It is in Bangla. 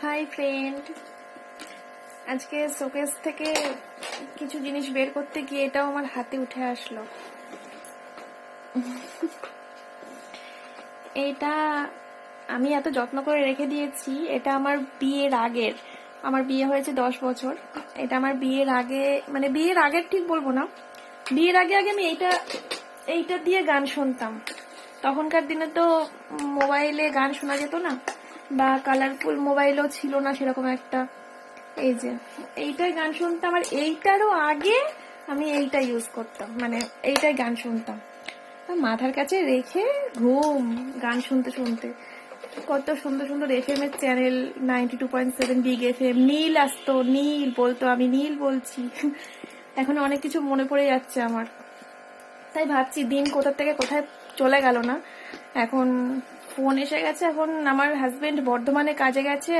হাই ফ্রেন্ড, আজকে শোকেস থেকে কিছু জিনিস বের করতে গিয়ে এটাও আমার হাতে উঠে আসলো। এটা আমি এত যত্ন করে রেখে দিয়েছি। এটা আমার বিয়ের আগের, আমার বিয়ে হয়েছে 10 বছর। এটা আমার বিয়ের আগে, মানে বিয়ের আগের ঠিক বলবো না, বিয়ের আগে আগে আমি এইটা দিয়ে গান শুনতাম। তখনকার দিনে তো মোবাইলে গান শোনা যেত না, বা কালারফুল মোবাইলও ছিল না সেরকম একটা। এই যে এইটাই গান শুনতাম, আর এইটারও আগে আমি এইটা ইউজ করতাম, মানে এইটাই গান শুনতাম। মাথার কাছে রেখে ঘুম, গান শুনতে শুনতে। কত সুন্দর সুন্দর FM এর চ্যানেল, 92.7 বিগ FM, নীল আসতো, নীল বলতো, আমি নীল বলছি। এখন অনেক কিছু মনে পড়ে যাচ্ছে আমার, তাই ভাবছি দিন কোথা থেকে কোথায় চলে গেল না। এখন ফোন এসে গেছে, এখন আমার হাজবেন্ড বর্ধমানে কাজে গেছে।